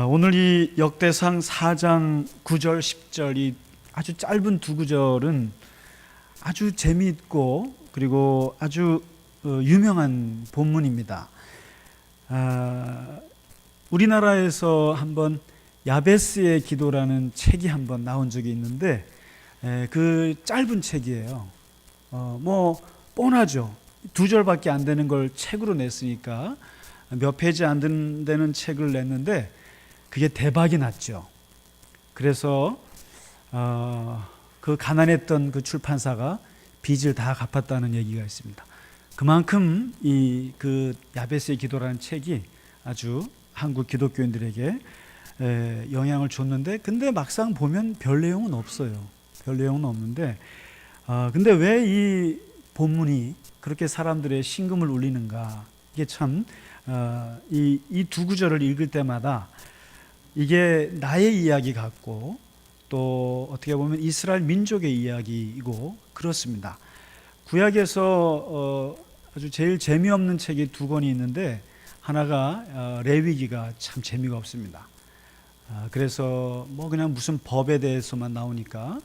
오늘 이 역대상 4장 9절 10절이 아주 짧은 두 구절은 아주 재미있고 그리고 아주 유명한 본문입니다. 우리나라에서 한번 야베스의 기도라는 책이 한번 나온 적이 있는데 그 짧은 책이에요. 뭐 뻔하죠. 두 절밖에 안 되는 걸 책으로 냈으니까 몇 페이지 안 되는 책을 냈는데 그게 대박이 났죠. 그래서 그 가난했던 그 출판사가 빚을 다 갚았다는 얘기가 있습니다. 그만큼 그 야베스의 기도라는 책이 아주 한국 기독교인들에게 영향을 줬는데, 근데 막상 보면 별 내용은 없어요. 별 내용은 없는데, 근데 왜 이 본문이 그렇게 사람들의 심금을 울리는가? 이게 참 이 두 구절을 읽을 때마다 이게 나의 이야기 같고 또 어떻게 보면 이스라엘 민족의 이야기이고 그렇습니다. 구약에서 아주 제일 재미없는 책이 두 권이 있는데 하나가 레위기가 참 재미가 없습니다. 그래서 뭐 그냥 무슨 법에 대해서만 나오니까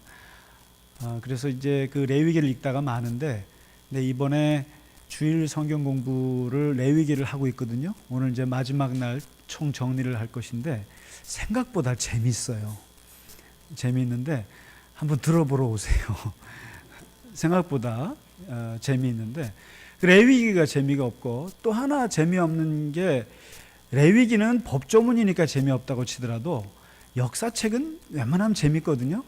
그래서 이제 그 레위기를 읽다가 마는데, 근데 이번에 주일 성경 공부를 레위기를 하고 있거든요. 오늘 이제 마지막 날 총 정리를 할 것인데 생각보다 재미있어요. 재미있는데 한번 들어보러 오세요. 생각보다 재미있는데 레위기가 재미가 없고, 또 하나 재미없는 게 레위기는 법조문이니까 재미없다고 치더라도 역사책은 웬만하면 재밌거든요.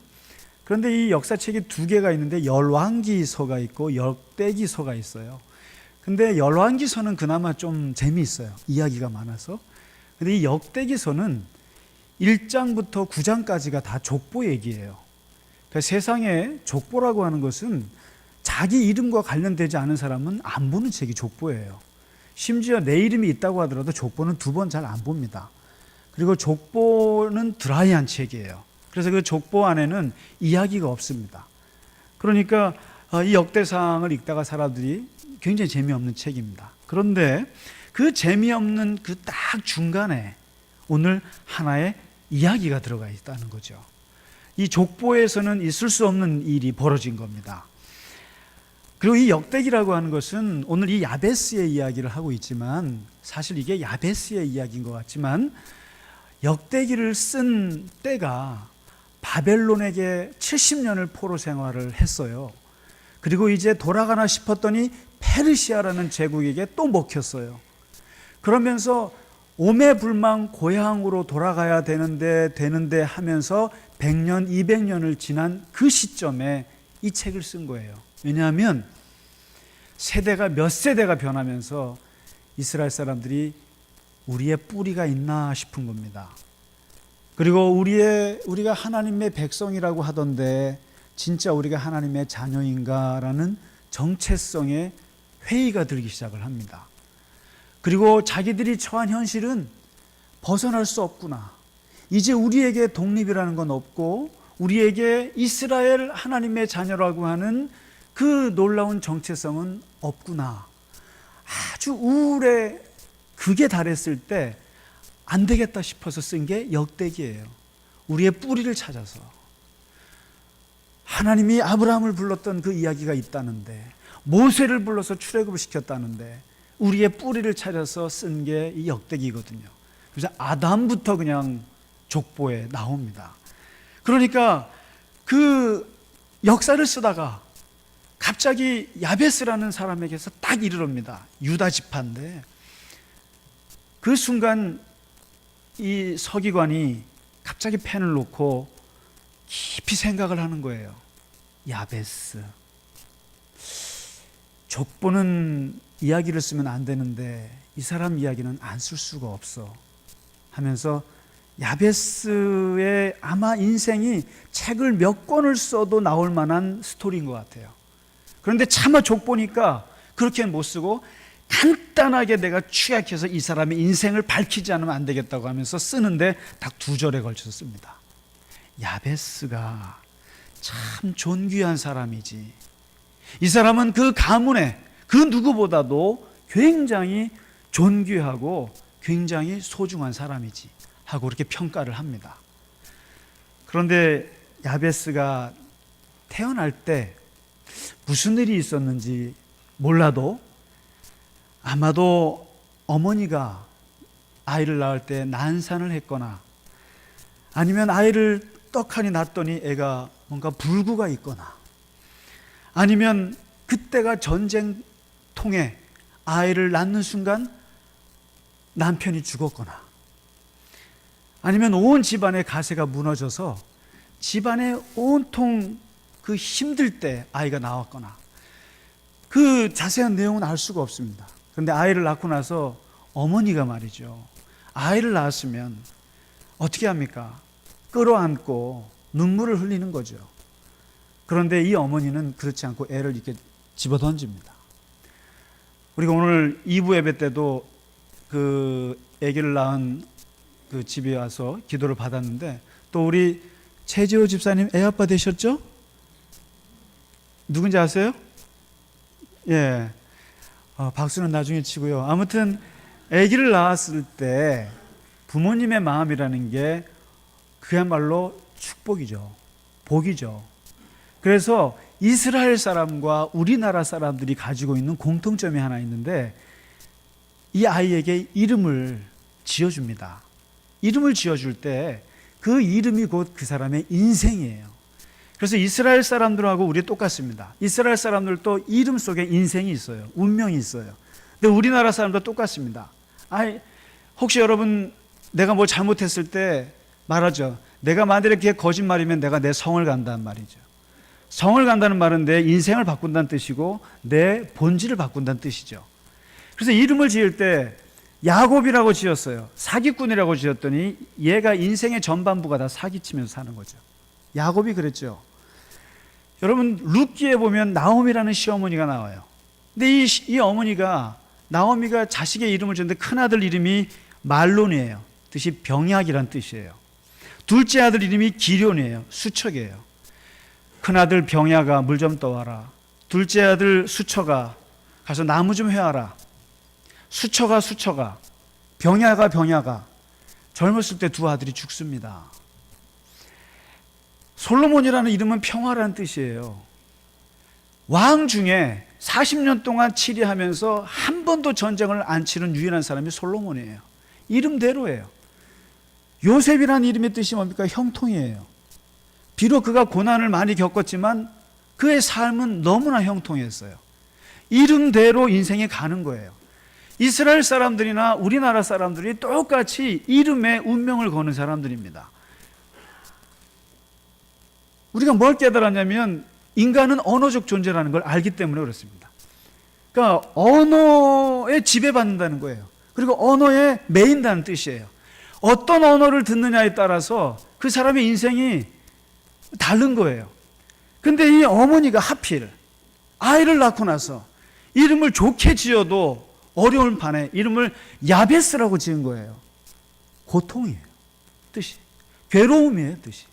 그런데 이 역사책이 두 개가 있는데 열왕기서가 있고 역대기서가 있어요. 근데 열왕기서는 그나마 좀 재미있어요. 이야기가 많아서. 근데 이 역대기서는 1장부터 9장까지가 다 족보 얘기예요. 그러니까 세상에 족보라고 하는 것은 자기 이름과 관련되지 않은 사람은 안 보는 책이 족보예요. 심지어 내 이름이 있다고 하더라도 족보는 두 번 잘 안 봅니다. 그리고 족보는 드라이한 책이에요. 그래서 그 족보 안에는 이야기가 없습니다. 그러니까 이 역대상을 읽다가 사람들이 굉장히 재미없는 책입니다. 그런데 그 재미없는 그 딱 중간에 오늘 하나의 이야기가 들어가 있다는 거죠. 이 족보에서는 있을 수 없는 일이 벌어진 겁니다. 그리고 이 역대기라고 하는 것은 오늘 이 야베스의 이야기를 하고 있지만, 사실 이게 야베스의 이야기인 것 같지만 역대기를 쓴 때가 바벨론에게 70년을 포로 생활을 했어요. 그리고 이제 돌아가나 싶었더니 페르시아라는 제국에게 또 먹혔어요. 그러면서 오매불망 고향으로 돌아가야 되는데 하면서 100년, 200년을 지난 그 시점에 이 책을 쓴 거예요. 왜냐하면 세대가 몇 세대가 변하면서 이스라엘 사람들이 우리의 뿌리가 있나 싶은 겁니다. 그리고 우리가 하나님의 백성이라고 하던데 진짜 우리가 하나님의 자녀인가라는 정체성의 회의가 들기 시작을 합니다. 그리고 자기들이 처한 현실은 벗어날 수 없구나. 이제 우리에게 독립이라는 건 없고 우리에게 이스라엘 하나님의 자녀라고 하는 그 놀라운 정체성은 없구나. 아주 우울에 극에 달했을 때 안 되겠다 싶어서 쓴 게 역대기예요. 우리의 뿌리를 찾아서. 하나님이 아브라함을 불렀던 그 이야기가 있다는데, 모세를 불러서 출애굽을 시켰다는데 우리의 뿌리를 찾아서 쓴 게 이 역대기거든요. 그래서 아담부터 그냥 족보에 나옵니다. 그러니까 그 역사를 쓰다가 갑자기 야베스라는 사람에게서 딱 이르릅니다. 유다 지파인데 그 순간 이 서기관이 갑자기 펜을 놓고 깊이 생각을 하는 거예요. 야베스. 족보는 이야기를 쓰면 안 되는데 이 사람 이야기는 안 쓸 수가 없어 하면서 야베스의 아마 인생이 책을 몇 권을 써도 나올 만한 스토리인 것 같아요. 그런데 차마 족보니까 그렇게는 못 쓰고 간단하게 내가 취약해서 이 사람의 인생을 밝히지 않으면 안 되겠다고 하면서 쓰는데 딱 2절에 걸쳐서 씁니다. 야베스가 참 존귀한 사람이지. 이 사람은 그 가문에 그 누구보다도 굉장히 존귀하고 굉장히 소중한 사람이지 하고 그렇게 평가를 합니다. 그런데 야베스가 태어날 때 무슨 일이 있었는지 몰라도 아마도 어머니가 아이를 낳을 때 난산을 했거나 아니면 아이를 떡하니 낳았더니 애가 뭔가 불구가 있거나 아니면 그때가 전쟁통에 아이를 낳는 순간 남편이 죽었거나 아니면 온 집안의 가세가 무너져서 집안에 온통 그 힘들 때 아이가 나왔거나 그 자세한 내용은 알 수가 없습니다. 그런데 아이를 낳고 나서 어머니가 말이죠, 아이를 낳았으면 어떻게 합니까? 끌어안고 눈물을 흘리는 거죠. 그런데 이 어머니는 그렇지 않고 애를 이렇게 집어던집니다. 우리가 오늘 2부 예배 때도 그 아기를 낳은 그 집에 와서 기도를 받았는데 또 우리 최지호 집사님 애아빠 되셨죠? 누군지 아세요? 예. 박수는 나중에 치고요. 아무튼 아기를 낳았을 때 부모님의 마음이라는 게 그야말로 축복이죠. 복이죠. 그래서 이스라엘 사람과 우리나라 사람들이 가지고 있는 공통점이 하나 있는데 이 아이에게 이름을 지어줍니다. 이름을 지어줄 때 그 이름이 곧 그 사람의 인생이에요. 그래서 이스라엘 사람들하고 우리 똑같습니다. 이스라엘 사람들도 이름 속에 인생이 있어요. 운명이 있어요. 근데 우리나라 사람도 똑같습니다. 혹시 여러분 내가 뭐 잘못했을 때 말하죠. 내가 만약에 그게 거짓말이면 내가 내 성을 간다는 말이죠. 성을 간다는 말은 내 인생을 바꾼다는 뜻이고 내 본질을 바꾼다는 뜻이죠. 그래서 이름을 지을 때 야곱이라고 지었어요. 사기꾼이라고 지었더니 얘가 인생의 전반부가 다 사기치면서 사는 거죠. 야곱이 그랬죠. 여러분 룻기에 보면 나오미라는 시어머니가 나와요. 근데 이 어머니가 나오미가 자식의 이름을 지었는데 큰아들 이름이 말론이에요. 뜻이 병약이란 뜻이에요. 둘째 아들 이름이 기련이에요. 수척이에요. 큰아들 병야가 물 좀 떠와라. 둘째 아들 수처가 가서 나무 좀 해와라. 수처가 병야가 젊었을 때 두 아들이 죽습니다. 솔로몬이라는 이름은 평화라는 뜻이에요. 왕 중에 40년 동안 치리하면서 한 번도 전쟁을 안 치른 유일한 사람이 솔로몬이에요. 이름대로예요. 요셉이라는 이름의 뜻이 뭡니까? 형통이에요. 비록 그가 고난을 많이 겪었지만 그의 삶은 너무나 형통했어요. 이름대로 인생이 가는 거예요. 이스라엘 사람들이나 우리나라 사람들이 똑같이 이름에 운명을 거는 사람들입니다. 우리가 뭘 깨달았냐면 인간은 언어적 존재라는 걸 알기 때문에 그렇습니다. 그러니까 언어에 지배받는다는 거예요. 그리고 언어에 매인다는 뜻이에요. 어떤 언어를 듣느냐에 따라서 그 사람의 인생이 다른 거예요. 근데 이 어머니가 하필 아이를 낳고 나서 이름을 좋게 지어도 어려운 판에 이름을 야베스라고 지은 거예요. 고통이에요. 뜻이. 괴로움이에요. 뜻이.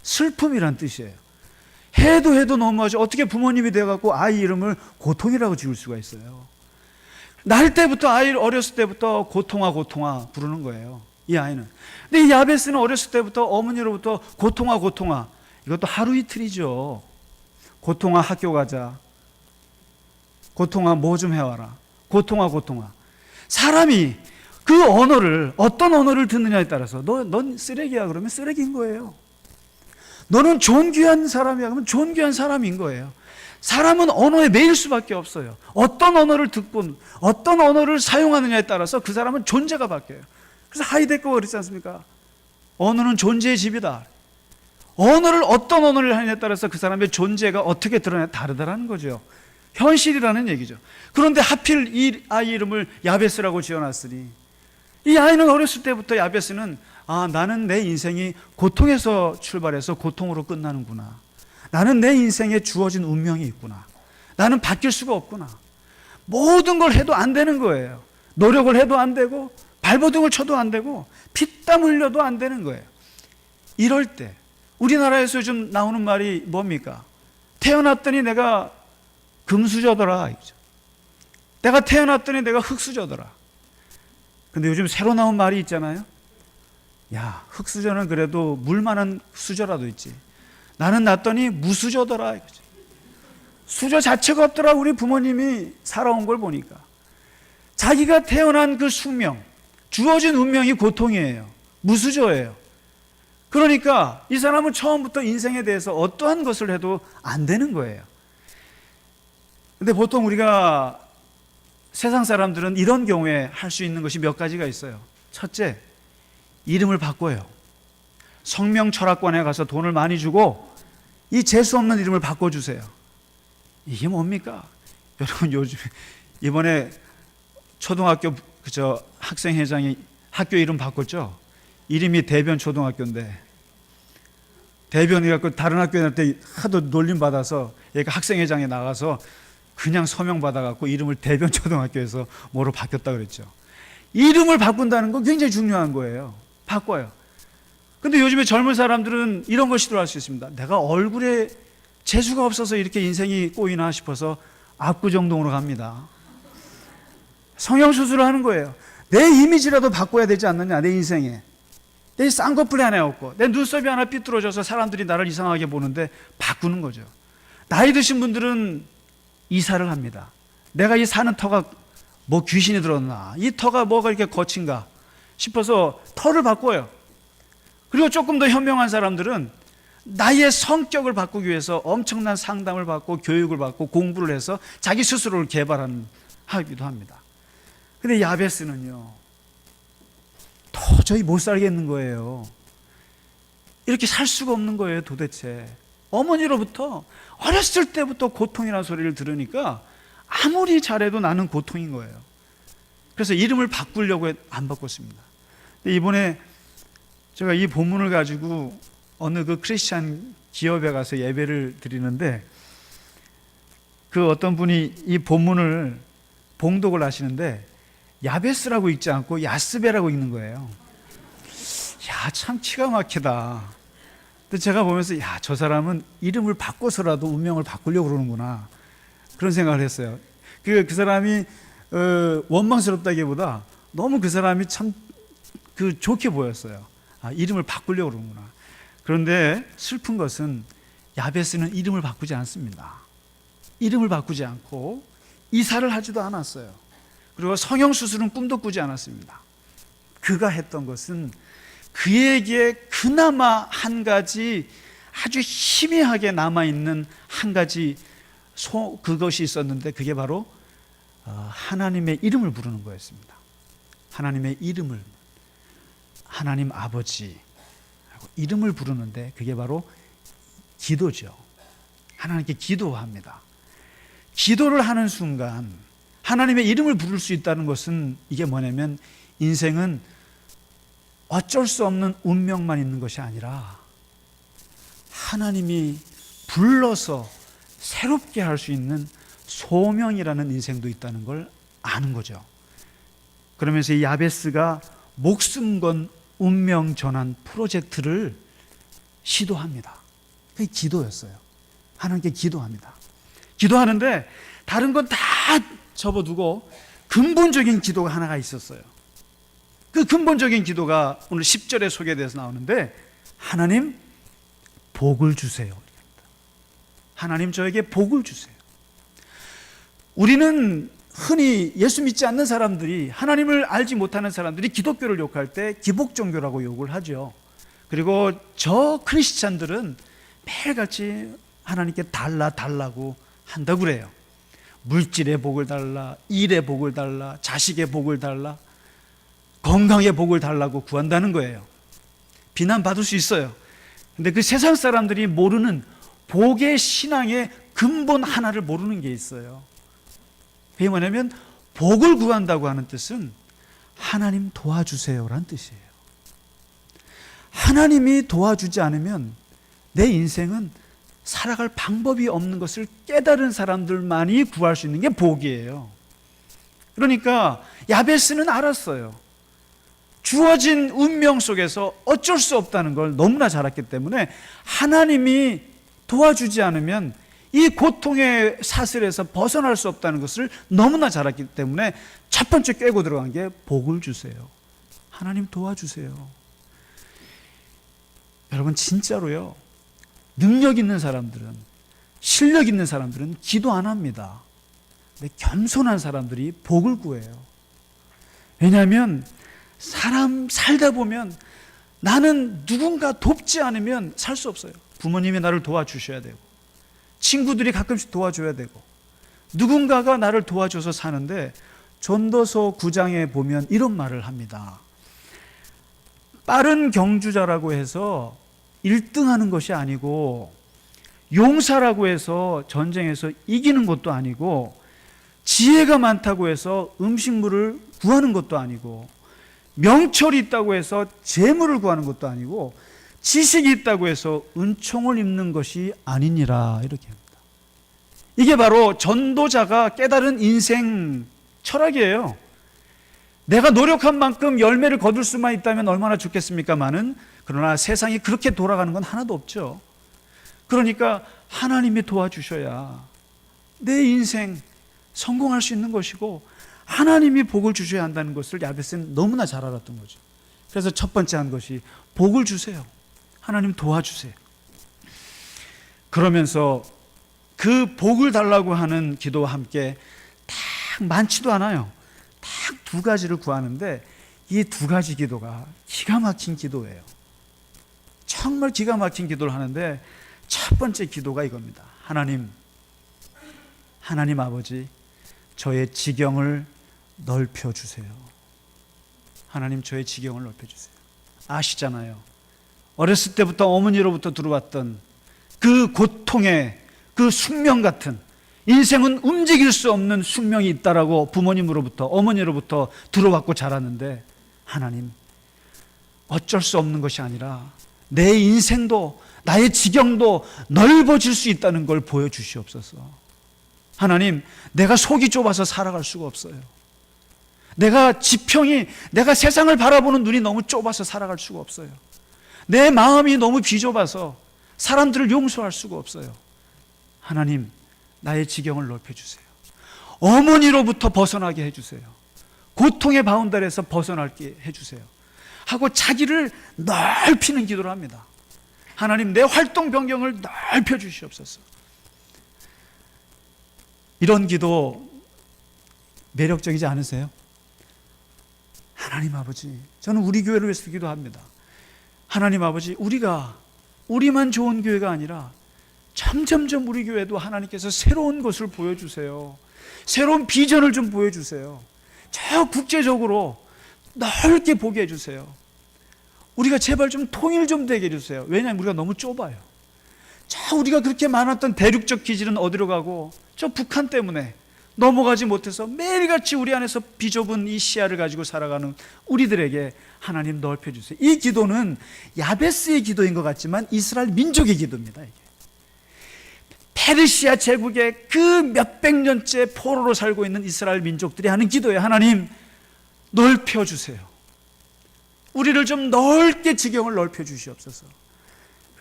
슬픔이란 뜻이에요. 해도 너무하죠. 어떻게 부모님이 돼갖고 아이 이름을 고통이라고 지을 수가 있어요. 날 때부터 아이 어렸을 때부터 고통아 부르는 거예요. 이 아이는. 근데 이 야베스는 어렸을 때부터 어머니로부터 고통아 이것도 하루 이틀이죠. 고통아 학교 가자. 고통아 뭐 좀 해와라. 고통아 사람이 그 언어를 어떤 언어를 듣느냐에 따라서 넌 쓰레기야 그러면 쓰레기인 거예요. 너는 존귀한 사람이야 그러면 존귀한 사람인 거예요. 사람은 언어에 매일 수밖에 없어요. 어떤 언어를 듣고 어떤 언어를 사용하느냐에 따라서 그 사람은 존재가 바뀌어요. 그래서 하이데거가 그랬지 않습니까? 언어는 존재의 집이다. 언어를 어떤 언어를 하느냐에 따라서 그 사람의 존재가 어떻게 드러나냐 다르다라는 거죠. 현실이라는 얘기죠. 그런데 하필 이 아이 이름을 야베스라고 지어놨으니 이 아이는 어렸을 때부터 야베스는 나는 내 인생이 고통에서 출발해서 고통으로 끝나는구나. 나는 내 인생에 주어진 운명이 있구나. 나는 바뀔 수가 없구나. 모든 걸 해도 안 되는 거예요. 노력을 해도 안 되고 발버둥을 쳐도 안 되고 피땀 흘려도 안 되는 거예요. 이럴 때 우리나라에서 요즘 나오는 말이 뭡니까? 태어났더니 내가 금수저더라. 내가 태어났더니 내가 흙수저더라. 근데 요즘 새로 나온 말이 있잖아요. 야, 흙수저는 그래도 물 많은 수저라도 있지. 나는 났더니 무수저더라. 수저 자체가 없더라. 우리 부모님이 살아온 걸 보니까. 자기가 태어난 그 숙명, 주어진 운명이 고통이에요. 무수저예요. 그러니까 이 사람은 처음부터 인생에 대해서 어떠한 것을 해도 안 되는 거예요. 근데 보통 우리가 세상 사람들은 이런 경우에 할 수 있는 것이 몇 가지가 있어요. 첫째, 이름을 바꿔요. 성명 철학관에 가서 돈을 많이 주고 이 재수 없는 이름을 바꿔주세요. 이게 뭡니까? 여러분, 요즘 이번에 초등학교 학생회장이 학교 이름 바꿨죠? 이름이 대변 초등학교인데, 대변이갖고 다른 학교에 날 때 하도 놀림 받아서 얘가 학생회장에 나가서 그냥 서명 받아갖고 이름을 대변 초등학교에서 뭐로 바뀌었다 그랬죠. 이름을 바꾼다는 건 굉장히 중요한 거예요. 바꿔요. 근데 요즘에 젊은 사람들은 이런 걸 시도할 수 있습니다. 내가 얼굴에 재수가 없어서 이렇게 인생이 꼬이나 싶어서 압구정동으로 갑니다. 성형수술을 하는 거예요. 내 이미지라도 바꿔야 되지 않느냐, 내 인생에. 내 쌍꺼풀이 하나 없고 내 눈썹이 하나 삐뚤어져서 사람들이 나를 이상하게 보는데 바꾸는 거죠. 나이 드신 분들은 이사를 합니다. 내가 이 사는 터가 뭐 귀신이 들었나, 이 터가 뭐가 이렇게 거친가 싶어서 터를 바꿔요. 그리고 조금 더 현명한 사람들은 나의 성격을 바꾸기 위해서 엄청난 상담을 받고 교육을 받고 공부를 해서 자기 스스로를 개발하기도 합니다. 근데 야베스는요, 도저히 못 살겠는 거예요. 이렇게 살 수가 없는 거예요, 도대체. 어머니로부터 어렸을 때부터 고통이라는 소리를 들으니까 아무리 잘해도 나는 고통인 거예요. 그래서 이름을 바꾸려고 안 바꿨습니다. 근데 이번에 제가 이 본문을 가지고 어느 그 크리스찬 기업에 가서 예배를 드리는데, 그 어떤 분이 이 본문을 봉독을 하시는데 야베스라고 읽지 않고 야스베라고 읽는 거예요. 야, 참 기가 막히다. 근데 제가 보면서 야, 저 사람은 이름을 바꿔서라도 운명을 바꾸려고 그러는구나, 그런 생각을 했어요. 그 사람이 원망스럽다기보다 너무 그 사람이 참 좋게 보였어요. 아, 이름을 바꾸려고 그러는구나. 그런데 슬픈 것은 야베스는 이름을 바꾸지 않습니다. 이름을 바꾸지 않고 이사를 하지도 않았어요. 그리고 성형수술은 꿈도 꾸지 않았습니다. 그가 했던 것은 그에게 그나마 한 가지 아주 희미하게 남아있는 한 가지 그것이 있었는데, 그게 바로 하나님의 이름을 부르는 거였습니다. 하나님의 이름을, 하나님 아버지 이름을 부르는데 그게 바로 기도죠. 하나님께 기도합니다. 기도를 하는 순간 하나님의 이름을 부를 수 있다는 것은 이게 뭐냐면, 인생은 어쩔 수 없는 운명만 있는 것이 아니라 하나님이 불러서 새롭게 할 수 있는 소명이라는 인생도 있다는 걸 아는 거죠. 그러면서 이 야베스가 목숨 건 운명 전환 프로젝트를 시도합니다. 그게 기도였어요. 하나님께 기도합니다. 기도하는데 다른 건 다 접어두고 근본적인 기도가 하나가 있었어요. 그 근본적인 기도가 오늘 10절에 소개돼서 나오는데, 하나님 복을 주세요. 하나님 저에게 복을 주세요. 우리는 흔히 예수 믿지 않는 사람들이, 하나님을 알지 못하는 사람들이 기독교를 욕할 때 기복종교라고 욕을 하죠. 그리고 저 크리스찬들은 매일같이 하나님께 달라고 한다고 그래요. 물질의 복을 달라, 일의 복을 달라, 자식의 복을 달라, 건강의 복을 달라고 구한다는 거예요. 비난받을 수 있어요. 근데 그 세상 사람들이 모르는 복의 신앙의 근본 하나를 모르는 게 있어요. 그게 뭐냐면, 복을 구한다고 하는 뜻은 하나님 도와주세요라는 뜻이에요. 하나님이 도와주지 않으면 내 인생은 살아갈 방법이 없는 것을 깨달은 사람들만이 구할 수 있는 게 복이에요. 그러니까 야베스는 알았어요. 주어진 운명 속에서 어쩔 수 없다는 걸 너무나 잘 알았기 때문에 하나님이 도와주지 않으면 이 고통의 사슬에서 벗어날 수 없다는 것을 너무나 잘 알았기 때문에 첫 번째 깨고 들어간 게 복을 주세요. 하나님 도와주세요. 여러분 진짜로요, 능력 있는 사람들은, 실력 있는 사람들은 기도 안 합니다. 근데 겸손한 사람들이 복을 구해요. 왜냐하면 사람 살다 보면 나는 누군가 돕지 않으면 살 수 없어요. 부모님이 나를 도와주셔야 되고, 친구들이 가끔씩 도와줘야 되고, 누군가가 나를 도와줘서 사는데, 전도서 9장에 보면 이런 말을 합니다. 빠른 경주자라고 해서 1등하는 것이 아니고, 용사라고 해서 전쟁에서 이기는 것도 아니고, 지혜가 많다고 해서 음식물을 구하는 것도 아니고, 명철이 있다고 해서 재물을 구하는 것도 아니고, 지식이 있다고 해서 은총을 입는 것이 아니니라, 이렇게 합니다. 이게 바로 전도자가 깨달은 인생 철학이에요. 내가 노력한 만큼 열매를 거둘 수만 있다면 얼마나 좋겠습니까마는, 그러나 세상이 그렇게 돌아가는 건 하나도 없죠. 그러니까 하나님이 도와주셔야 내 인생 성공할 수 있는 것이고, 하나님이 복을 주셔야 한다는 것을 야베스는 너무나 잘 알았던 거죠. 그래서 첫 번째 한 것이 복을 주세요. 하나님 도와주세요. 그러면서 그 복을 달라고 하는 기도와 함께 딱 많지도 않아요. 딱 두 가지를 구하는데, 이 두 가지 기도가 기가 막힌 기도예요. 정말 기가 막힌 기도를 하는데, 첫 번째 기도가 이겁니다. 하나님 아버지, 저의 지경을 넓혀주세요. 하나님, 저의 지경을 넓혀주세요. 아시잖아요. 어렸을 때부터 어머니로부터 들어왔던 그 고통의 그 숙명 같은, 인생은 움직일 수 없는 숙명이 있다라고 부모님으로부터, 어머니로부터 들어왔고 자랐는데, 하나님, 어쩔 수 없는 것이 아니라 내 인생도, 나의 지경도 넓어질 수 있다는 걸 보여주시옵소서. 하나님, 내가 속이 좁아서 살아갈 수가 없어요. 내가 세상을 바라보는 눈이 너무 좁아서 살아갈 수가 없어요. 내 마음이 너무 비좁아서 사람들을 용서할 수가 없어요. 하나님, 나의 지경을 넓혀주세요. 어머니로부터 벗어나게 해주세요. 고통의 바운더리에서 벗어나게 해주세요. 하고 자기를 넓히는 기도를 합니다. 하나님, 내 활동 변경을 넓혀주시옵소서. 이런 기도 매력적이지 않으세요? 하나님 아버지, 저는 우리 교회를 위해서 기도합니다. 하나님 아버지, 우리만 좋은 교회가 아니라 점점점 우리 교회도 하나님께서 새로운 것을 보여주세요. 새로운 비전을 좀 보여주세요. 저 국제적으로 넓게 보게 해주세요. 우리가 제발 좀 통일 좀 되게 해주세요. 왜냐하면 우리가 너무 좁아요. 저 우리가 그렇게 많았던 대륙적 기질은 어디로 가고, 저 북한 때문에 넘어가지 못해서 매일같이 우리 안에서 비좁은 이 시야를 가지고 살아가는 우리들에게 하나님 넓혀주세요. 이 기도는 야베스의 기도인 것 같지만 이스라엘 민족의 기도입니다. 이게 페르시아 제국의 그 몇백 년째 포로로 살고 있는 이스라엘 민족들이 하는 기도예요. 하나님, 넓혀주세요. 우리를 좀 넓게 지경을 넓혀주시옵소서.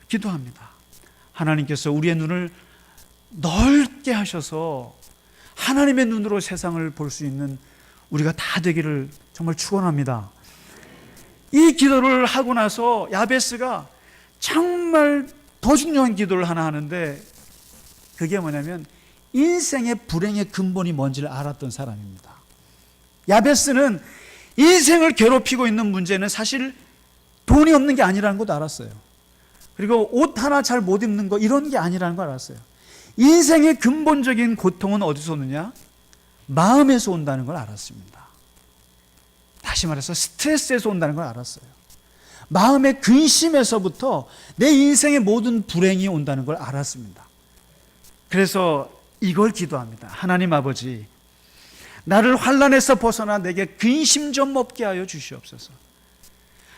기도합니다. 하나님께서 우리의 눈을 넓게 하셔서 하나님의 눈으로 세상을 볼 수 있는 우리가 다 되기를 정말 축원합니다. 이 기도를 하고 나서 야베스가 정말 더 중요한 기도를 하나 하는데, 그게 뭐냐면 인생의 불행의 근본이 뭔지를 알았던 사람입니다. 야베스는 인생을 괴롭히고 있는 문제는 사실 돈이 없는 게 아니라는 것도 알았어요. 그리고 옷 하나 잘 못 입는 거, 이런 게 아니라는 걸 알았어요. 인생의 근본적인 고통은 어디서 오느냐? 마음에서 온다는 걸 알았습니다. 다시 말해서 스트레스에서 온다는 걸 알았어요. 마음의 근심에서부터 내 인생의 모든 불행이 온다는 걸 알았습니다. 그래서 이걸 기도합니다. 하나님 아버지, 나를 환난에서 벗어나 내게 근심 좀 없게 하여 주시옵소서.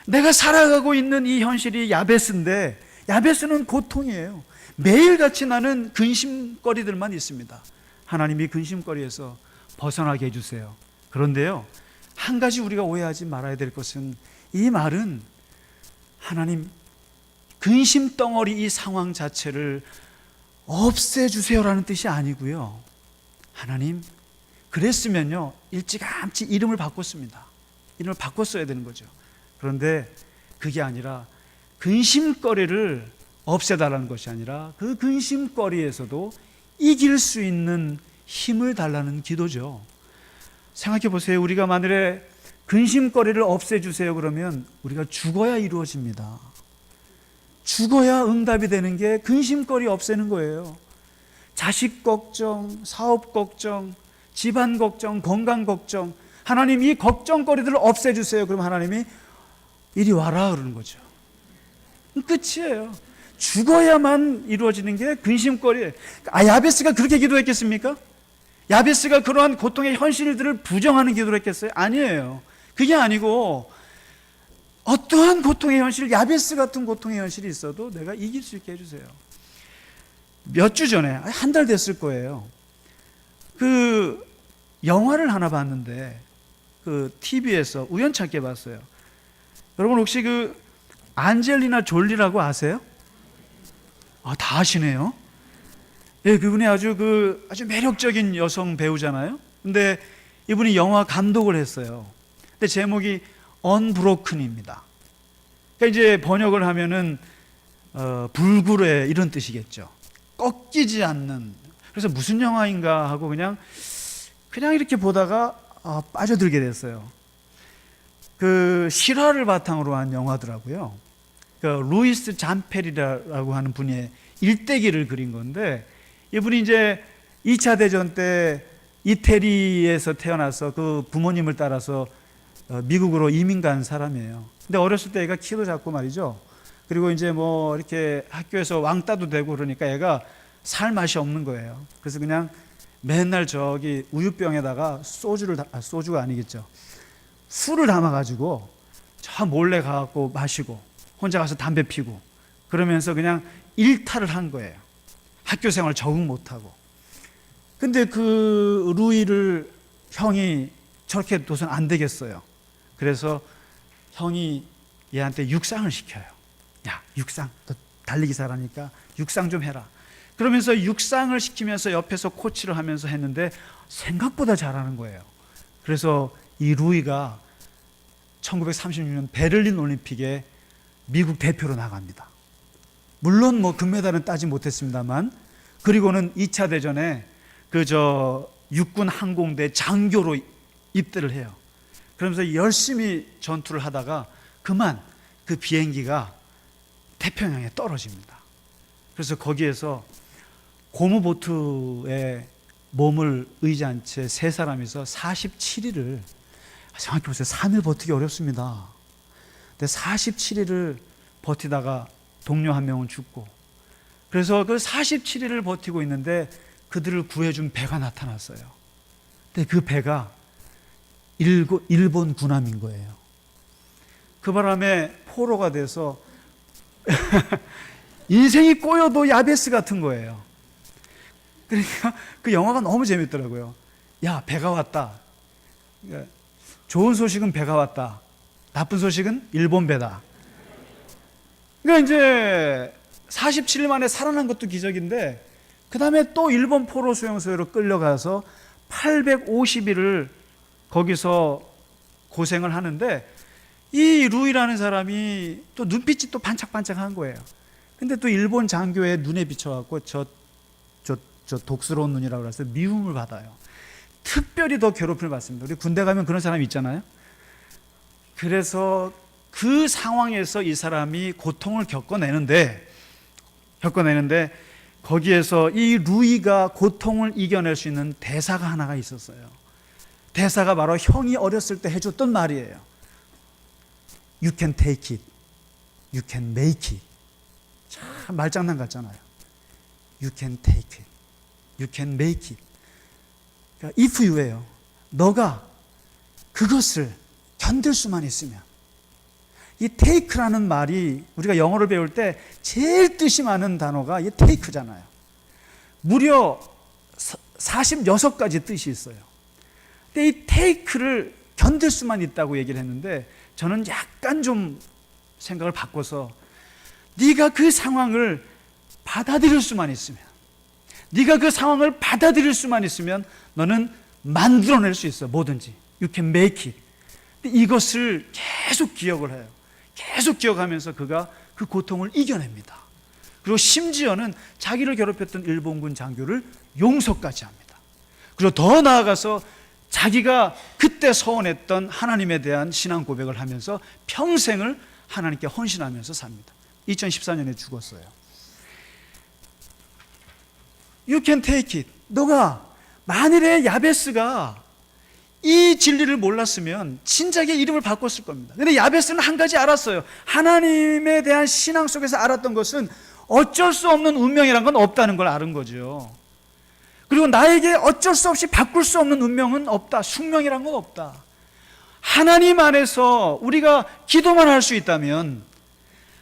내가 살아가고 있는 이 현실이 야베스인데, 야베스는 고통이에요. 매일같이 나는 근심거리들만 있습니다. 하나님이 근심거리에서 벗어나게 해주세요. 그런데요, 한 가지 우리가 오해하지 말아야 될 것은, 이 말은 하나님 근심 덩어리 이 상황 자체를 없애주세요라는 뜻이 아니고요. 하나님, 그랬으면요 일찌감치 이름을 바꿨습니다. 이름을 바꿨어야 되는 거죠. 그런데 그게 아니라 근심거리를 없애달라는 것이 아니라 그 근심거리에서도 이길 수 있는 힘을 달라는 기도죠. 생각해 보세요. 우리가 만일에 근심거리를 없애주세요 그러면 우리가 죽어야 이루어집니다. 죽어야 응답이 되는 게 근심거리 없애는 거예요. 자식 걱정, 사업 걱정, 집안 걱정, 건강 걱정, 하나님 이 걱정거리들을 없애주세요. 그럼 하나님이 이리 와라 그러는 거죠. 끝이에요. 죽어야만 이루어지는 게 근심거리예요. 야베스가 그렇게 기도했겠습니까? 야베스가 그러한 고통의 현실들을 부정하는 기도를 했겠어요? 아니에요. 그게 아니고 어떠한 고통의 현실, 야베스 같은 고통의 현실이 있어도 내가 이길 수 있게 해주세요. 몇 주 전에, 한 달 됐을 거예요. 그 영화를 하나 봤는데 그 TV에서 우연찮게 봤어요. 여러분 혹시 그 안젤리나 졸리라고 아세요? 다 아시네요. 예, 그분이 아주 매력적인 여성 배우잖아요. 근데 이분이 영화 감독을 했어요. 근데 제목이 언브로큰입니다. 그러니까 이제 번역을 하면은 불굴의 이런 뜻이겠죠. 꺾이지 않는. 그래서 무슨 영화인가 하고 그냥 이렇게 보다가 빠져들게 됐어요. 그 실화를 바탕으로 한 영화더라고요. 그 루이스 잠페리라고 하는 분의 일대기를 그린 건데, 이분이 이제 2차 대전 때 이태리에서 태어나서 그 부모님을 따라서 미국으로 이민 간 사람이에요. 근데 어렸을 때 애가 키도 작고 말이죠. 그리고 이제 뭐 이렇게 학교에서 왕따도 되고 그러니까 애가 살 맛이 없는 거예요. 그래서 그냥 맨날 저기 우유병에다가 소주가 아니겠죠. 술을 담아가지고 저 몰래 가갖고 마시고 혼자 가서 담배 피고 그러면서 그냥 일탈을 한 거예요. 학교 생활 적응 못하고. 근데 그 루이를 형이 저렇게 둬선 안 되겠어요. 그래서 형이 얘한테 육상을 시켜요. 야, 육상. 너 달리기 잘하니까 육상 좀 해라. 그러면서 육상을 시키면서 옆에서 코치를 하면서 했는데 생각보다 잘하는 거예요. 그래서 이 루이가 1936년 베를린 올림픽에 미국 대표로 나갑니다. 물론 뭐 금메달은 따지 못했습니다만, 그리고는 2차 대전에 육군 항공대 장교로 입대를 해요. 그러면서 열심히 전투를 하다가 그만 그 비행기가 태평양에 떨어집니다. 그래서 거기에서 고무보트에 몸을 의지한 채 세 사람이서 47일을, 정확히 보세요. 3일 버티기 어렵습니다. 근데 47일을 버티다가 동료 한 명은 죽고, 그래서 그 47일을 버티고 있는데 그들을 구해준 배가 나타났어요. 근데 그 배가 일본 군함인 거예요. 그 바람에 포로가 돼서 인생이 꼬여도 야베스 같은 거예요. 그러니까 그 영화가 너무 재밌더라고요. 야, 배가 왔다. 좋은 소식은 배가 왔다. 나쁜 소식은 일본 배다. 그러니까 이제 47일 만에 살아난 것도 기적인데, 그 다음에 또 일본 포로 수용소로 끌려가서 850일을 거기서 고생을 하는데, 이 루이라는 사람이 또 눈빛이 또 반짝반짝한 거예요. 근데 또 일본 장교의 눈에 비춰갖고 저 독스러운 눈이라고 해서 미움을 받아요. 특별히 더 괴롭힘을 받습니다. 우리 군대 가면 그런 사람이 있잖아요. 그래서 그 상황에서 이 사람이 고통을 겪어내는데 거기에서 이 루이가 고통을 이겨낼 수 있는 대사가 하나가 있었어요. 대사가 바로 형이 어렸을 때 해줬던 말이에요. You can take it. You can make it. 참 말장난 같잖아요. You can take it. You can make it. 그러니까 if you예요. 너가 그것을 견딜 수만 있으면. 이 take라는 말이 우리가 영어를 배울 때 제일 뜻이 많은 단어가 이 take잖아요. 무려 46가지 뜻이 있어요. 근데 이 take를 견딜 수만 있다고 얘기를 했는데, 저는 약간 좀 생각을 바꿔서 네가 그 상황을 받아들일 수만 있으면, 네가 그 상황을 받아들일 수만 있으면 너는 만들어낼 수 있어. 뭐든지. You can make it. 이것을 계속 기억을 해요. 계속 기억하면서 그가 그 고통을 이겨냅니다. 그리고 심지어는 자기를 괴롭혔던 일본군 장교를 용서까지 합니다. 그리고 더 나아가서 자기가 그때 서원했던 하나님에 대한 신앙 고백을 하면서 평생을 하나님께 헌신하면서 삽니다. 2014년에 죽었어요. You can take it. 너가 만일에 야베스가 이 진리를 몰랐으면 진작에 이름을 바꿨을 겁니다. 근데 야베스는 한 가지 알았어요. 하나님에 대한 신앙 속에서 알았던 것은 어쩔 수 없는 운명이란 건 없다는 걸 아는 거죠. 그리고 나에게 어쩔 수 없이 바꿀 수 없는 운명은 없다. 숙명이란 건 없다. 하나님 안에서 우리가 기도만 할 수 있다면,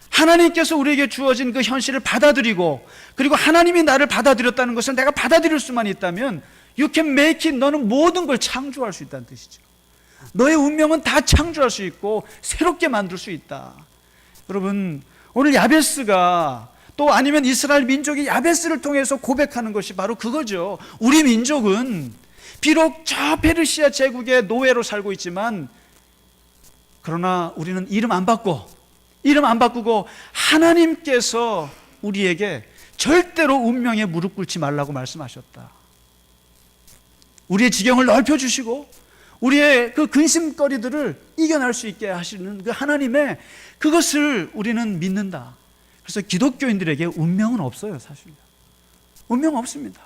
하나님께서 우리에게 주어진 그 현실을 받아들이고, 그리고 하나님이 나를 받아들였다는 것을 내가 받아들일 수만 있다면 You can make it. 너는 모든 걸 창조할 수 있다는 뜻이죠. 너의 운명은 다 창조할 수 있고 새롭게 만들 수 있다. 여러분, 오늘 야베스가, 또 아니면 이스라엘 민족이 야베스를 통해서 고백하는 것이 바로 그거죠. 우리 민족은 비록 저 페르시아 제국의 노예로 살고 있지만, 그러나 우리는 이름 안 바꾸고 하나님께서 우리에게 절대로 운명에 무릎 꿇지 말라고 말씀하셨다. 우리의 지경을 넓혀주시고 우리의 그 근심거리들을 이겨낼 수 있게 하시는 그 하나님의 그것을 우리는 믿는다. 그래서 기독교인들에게 운명은 없어요. 사실 운명 없습니다.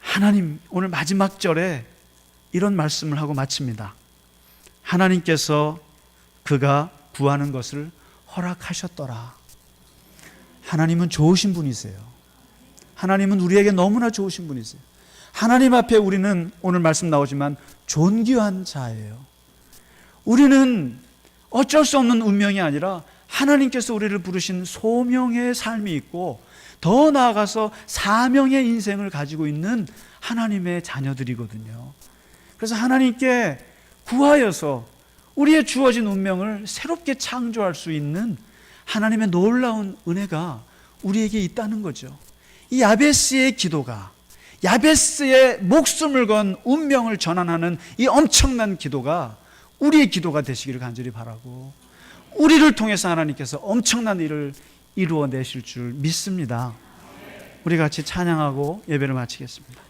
하나님, 오늘 마지막 절에 이런 말씀을 하고 마칩니다. 하나님께서 그가 구하는 것을 허락하셨더라. 하나님은 좋으신 분이세요. 하나님은 우리에게 너무나 좋으신 분이세요. 하나님 앞에 우리는, 오늘 말씀 나오지만, 존귀한 자예요. 우리는 어쩔 수 없는 운명이 아니라 하나님께서 우리를 부르신 소명의 삶이 있고, 더 나아가서 사명의 인생을 가지고 있는 하나님의 자녀들이거든요. 그래서 하나님께 구하여서 우리의 주어진 운명을 새롭게 창조할 수 있는 하나님의 놀라운 은혜가 우리에게 있다는 거죠. 이 야베스의 기도가, 야베스의 목숨을 건 운명을 전환하는 이 엄청난 기도가 우리의 기도가 되시기를 간절히 바라고, 우리를 통해서 하나님께서 엄청난 일을 이루어내실 줄 믿습니다. 우리 같이 찬양하고 예배를 마치겠습니다.